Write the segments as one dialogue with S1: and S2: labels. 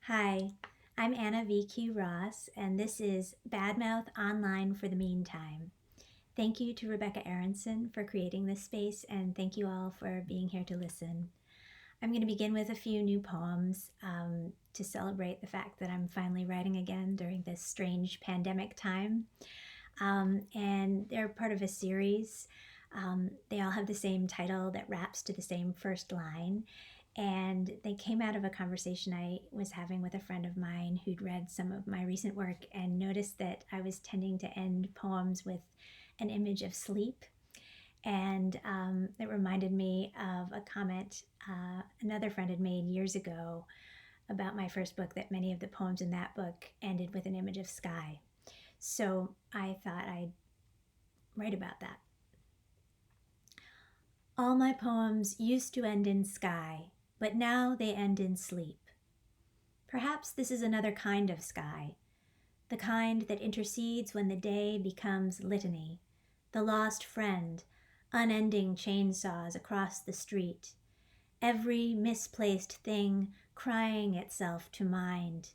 S1: Hi, I'm Anna VQ Ross, and this is Badmouth Online for the Meantime. Thank you to Rebecca Aronson for creating this space, and thank you all for being here to listen. I'm going to begin with a few new poems to celebrate the fact that I'm finally writing again during this strange pandemic time. And they're part of a series. They all have the same title that wraps to the same first line. And they came out of a conversation I was having with a friend of mine who'd read some of my recent work and noticed that I was tending to end poems with an image of sleep. And it reminded me of a comment another friend had made years ago about my first book, that many of the poems in that book ended with an image of sky. So I thought I'd write about that. All my poems used to end in sky, but now they end in sleep. Perhaps this is another kind of sky, the kind that intercedes when the day becomes litany, the lost friend, unending chainsaws across the street, every misplaced thing crying itself to mind.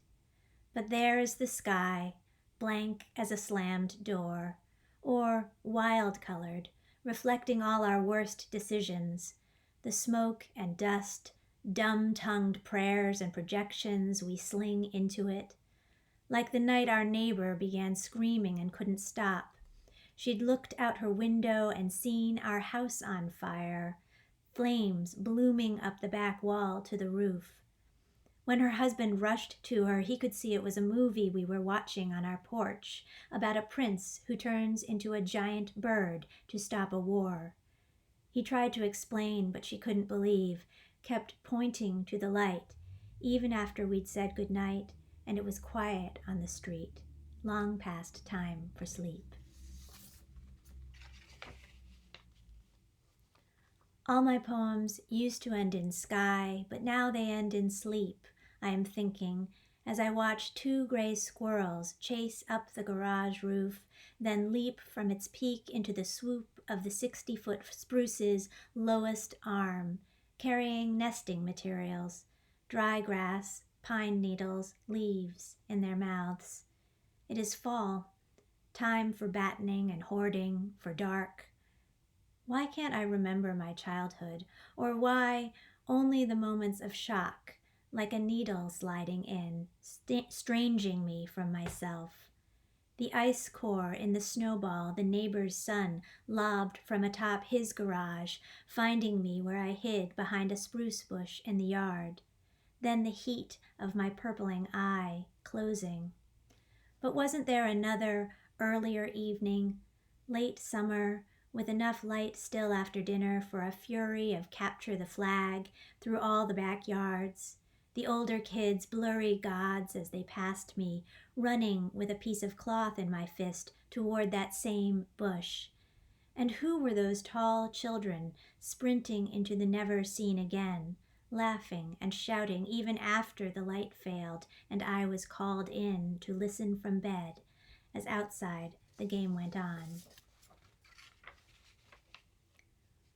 S1: But there is the sky, blank as a slammed door, or wild-colored, reflecting all our worst decisions, the smoke and dust, dumb-tongued prayers and projections we sling into it. Like the night our neighbor began screaming and couldn't stop. She'd looked out her window and seen our house on fire, flames blooming up the back wall to the roof. When her husband rushed to her, he could see it was a movie we were watching on our porch about a prince who turns into a giant bird to stop a war. He tried to explain, but she couldn't believe, kept pointing to the light, even after we'd said goodnight and it was quiet on the street, long past time for sleep. All my poems used to end in sky, but now they end in sleep, I am thinking, as I watch two gray squirrels chase up the garage roof, then leap from its peak into the swoop of the 60-foot spruce's lowest arm, carrying nesting materials, dry grass, pine needles, leaves in their mouths. It is fall, time for battening and hoarding, for dark. Why can't I remember my childhood, or why only the moments of shock, like a needle sliding in, stranging me from myself? The ice core in the snowball the neighbor's son lobbed from atop his garage, finding me where I hid behind a spruce bush in the yard. Then the heat of my purpling eye closing. But wasn't there another, earlier evening, late summer, with enough light still after dinner for a fury of capture the flag through all the backyards, the older kids blurry gods as they passed me, running with a piece of cloth in my fist toward that same bush? And who were those tall children sprinting into the never seen again, laughing and shouting even after the light failed and I was called in to listen from bed as outside the game went on?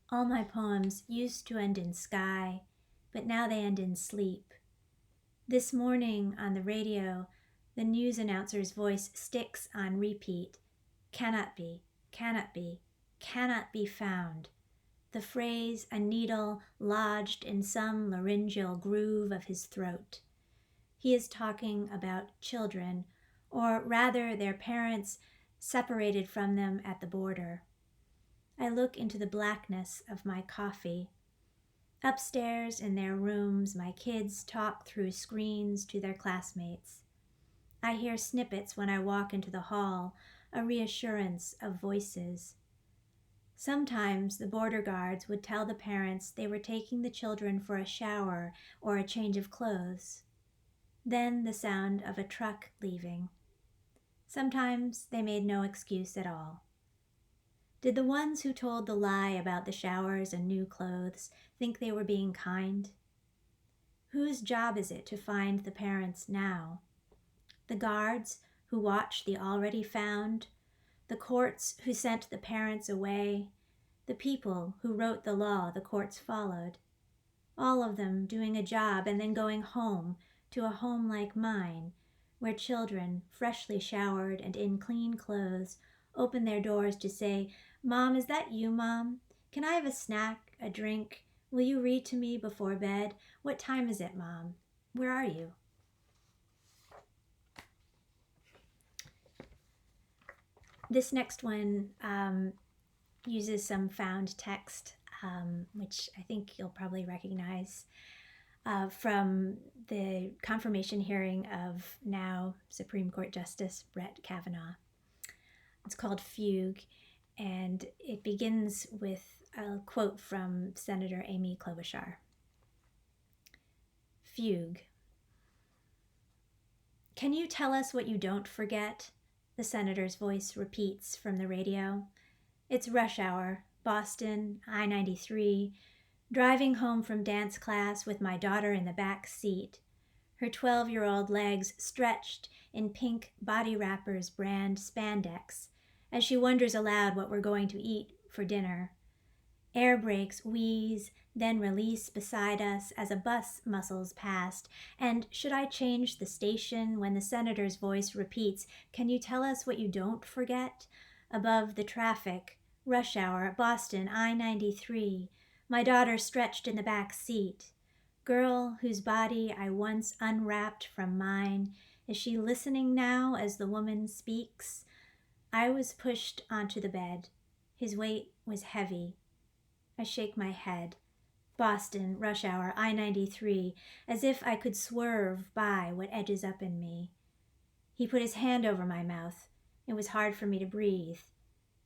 S1: All my poems used to end in sky, but now they end in sleep. This morning on the radio, the news announcer's voice sticks on repeat. Cannot be, cannot be, cannot be found. The phrase a needle lodged in some laryngeal groove of his throat. He is talking about children, or rather their parents separated from them at the border. I look into the blackness of my coffee. Upstairs in their rooms, my kids talk through screens to their classmates. I hear snippets when I walk into the hall, a reassurance of voices. Sometimes the border guards would tell the parents they were taking the children for a shower or a change of clothes. Then the sound of a truck leaving. Sometimes they made no excuse at all. Did the ones who told the lie about the showers and new clothes think they were being kind? Whose job is it to find the parents now? The guards who watched the already found? The courts who sent the parents away? The people who wrote the law the courts followed? All of them doing a job and then going home, to a home like mine, where children, freshly showered and in clean clothes, open their doors to say, "Mom, is that you, Mom? Can I have a snack, a drink? Will you read to me before bed? What time is it, Mom? Where are you?" This next one uses some found text, which I think you'll probably recognize from the confirmation hearing of now Supreme Court Justice Brett Kavanaugh. It's called Fugue, and it begins with a quote from Senator Amy Klobuchar. Fugue. "Can you tell us what you don't forget?" the senator's voice repeats from the radio. It's rush hour, Boston, I-93, driving home from dance class with my daughter in the back seat, her 12-year-old legs stretched in pink body wrappers brand spandex, as she wonders aloud what we're going to eat for dinner. Air brakes wheeze, then release beside us as a bus muscles past, and should I change the station when the senator's voice repeats, "Can you tell us what you don't forget?" Above the traffic, rush hour, Boston, I-93, my daughter stretched in the back seat. Girl whose body I once unwrapped from mine, is she listening now as the woman speaks? I was pushed onto the bed. His weight was heavy. I shake my head. Boston, rush hour, I-93, as if I could swerve by what edges up in me. He put his hand over my mouth. It was hard for me to breathe.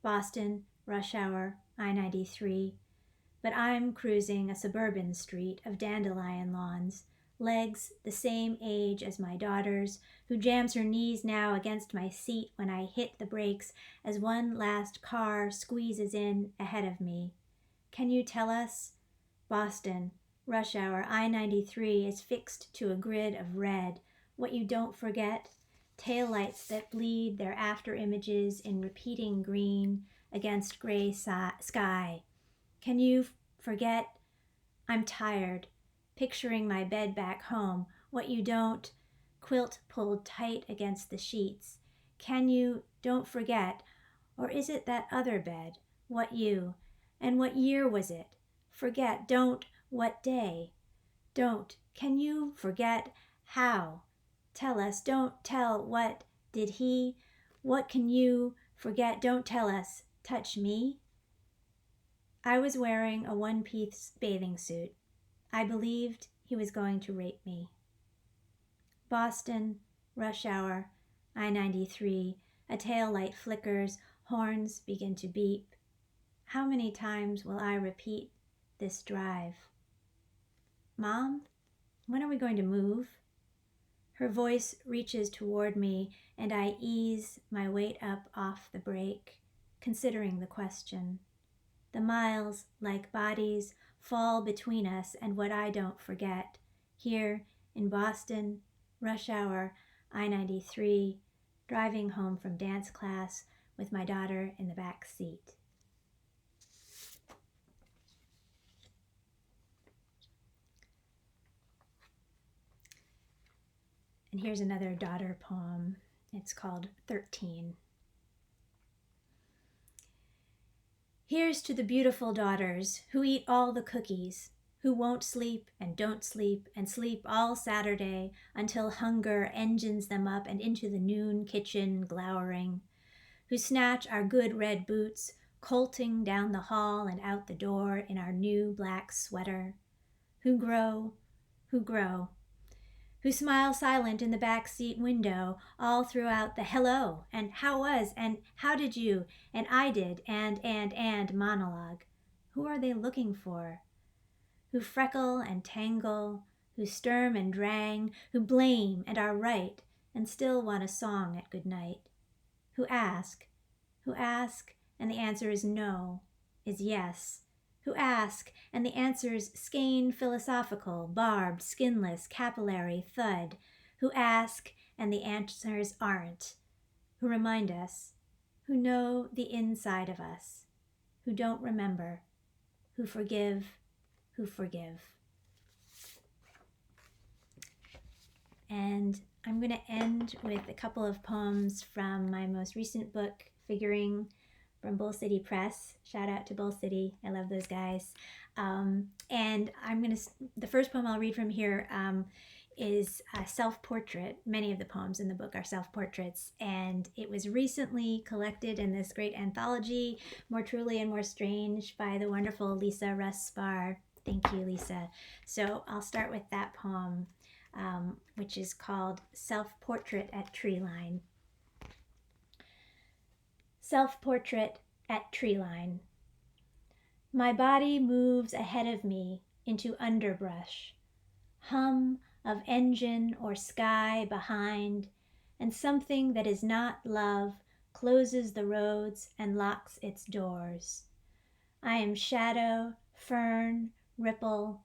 S1: Boston, rush hour, I-93. But I'm cruising a suburban street of dandelion lawns, legs the same age as my daughter's, who jams her knees now against my seat when I hit the brakes as one last car squeezes in ahead of me. Can you tell us? Boston, rush hour, I-93 is fixed to a grid of red. What you don't forget? Taillights that bleed their after images in repeating green against gray sky. Can you forget? I'm tired, picturing my bed back home. What you don't? Quilt pulled tight against the sheets. Can you don't forget? Or is it that other bed? What you? And what year was it? Forget, don't, what day? Don't, can you forget? How? Tell us, don't tell, what did he? What can you forget? Don't tell us, touch me? I was wearing a one-piece bathing suit. I believed he was going to rape me. Boston, rush hour, I-93, a tail light flickers, horns begin to beep. How many times will I repeat this drive? Mom, when are we going to move? Her voice reaches toward me, and I ease my weight up off the brake, considering the question. The miles, like bodies, fall between us and what I don't forget. Here in Boston, rush hour, I-93, driving home from dance class with my daughter in the back seat. And here's another daughter poem. It's called 13. Here's to the beautiful daughters who eat all the cookies, who won't sleep and don't sleep and sleep all Saturday until hunger engines them up and into the noon kitchen glowering, who snatch our good red boots, colting down the hall and out the door in our new black sweater, who grow, who smile silent in the back seat window all throughout the hello and how was and how did you and I did and monologue. Who are they looking for? Who freckle and tangle, who sturm and drang, who blame and are right and still want a song at good night. Who ask and the answer is no, is yes. Who ask, and the answer's skein philosophical, barbed, skinless, capillary, thud. Who ask, and the answers aren't. Who remind us, who know the inside of us, who don't remember, who forgive, who forgive. I'm going to end with a couple of poems from my most recent book, Figuring, from Bull City Press. Shout out to Bull City. I love those guys. And the first poem I'll read from here is a self-portrait. Many of the poems in the book are self-portraits, and it was recently collected in this great anthology, More Truly and More Strange, by the wonderful Lisa Russ Spar. Thank you, Lisa. So I'll start with that poem, which is called Self-Portrait at Treeline. Self-Portrait at Treeline. My body moves ahead of me into underbrush, hum of engine or sky behind, and something that is not love closes the roads and locks its doors. I am shadow, fern, ripple,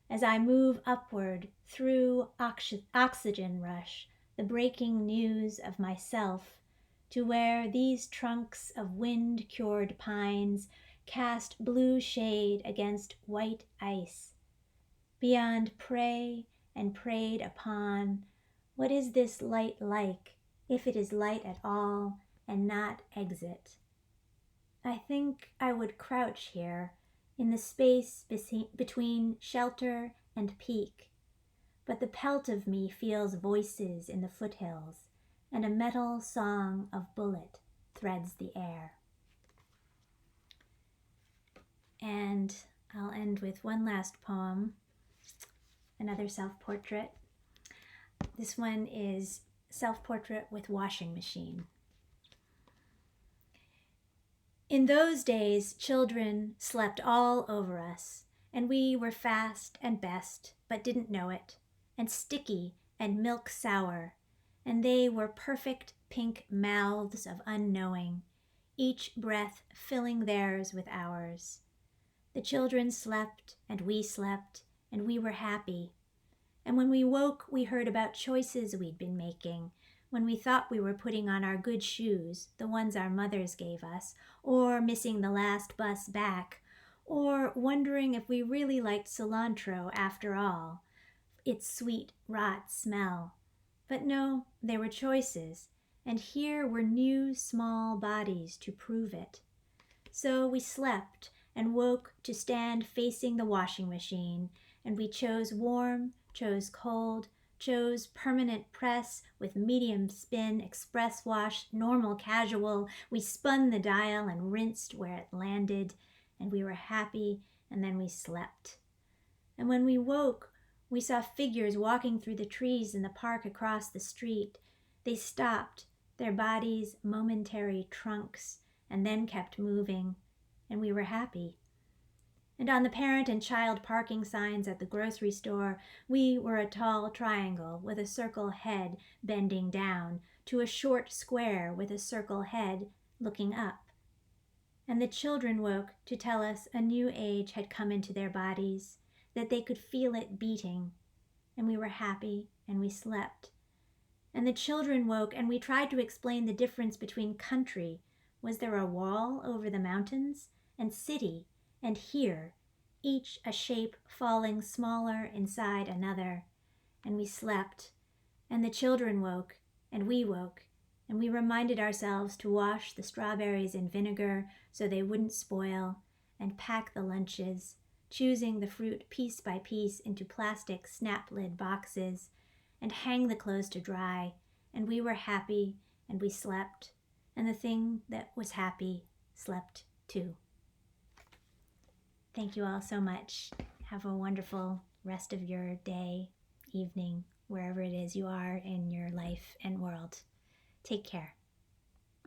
S1: as I move upward through oxygen rush, the breaking news of myself, to where these trunks of wind-cured pines cast blue shade against white ice. Beyond prey and preyed upon, what is this light like, if it is light at all, and not exit? I think I would crouch here, in the space between shelter and peak, but the pelt of me feels voices in the foothills, and a metal song of bullet threads the air. And I'll end with one last poem, another self-portrait. This one is Self-Portrait with Washing Machine. In those days, children slept all over us, and we were fast and best, but didn't know it, and sticky and milk sour, and they were perfect pink mouths of unknowing, each breath filling theirs with ours. The children slept, and we were happy. And when we woke, we heard about choices we'd been making, when we thought we were putting on our good shoes, the ones our mothers gave us, or missing the last bus back, or wondering if we really liked cilantro after all, its sweet rot smell. But no, they were choices, and here were new small bodies to prove it. So we slept and woke to stand facing the washing machine, and we chose warm, chose cold, chose permanent press with medium spin, express wash, normal casual. We spun the dial and rinsed where it landed, and we were happy, and then we slept. And when we woke, we saw figures walking through the trees in the park across the street. They stopped, their bodies momentary trunks, and then kept moving, and we were happy. And on the parent and child parking signs at the grocery store, we were a tall triangle with a circle head bending down to a short square with a circle head looking up. And the children woke to tell us a new age had come into their bodies, that they could feel it beating, and we were happy and we slept. And the children woke, and we tried to explain the difference between country, was there a wall over the mountains, and city, and here, each a shape falling smaller inside another. And we slept, and the children woke, and we reminded ourselves to wash the strawberries in vinegar so they wouldn't spoil, and pack the lunches, choosing the fruit piece by piece into plastic snap-lid boxes, and hang the clothes to dry, and we were happy, and we slept, and the thing that was happy slept too. Thank you all so much. Have a wonderful rest of your day, evening, wherever it is you are in your life and world. Take care.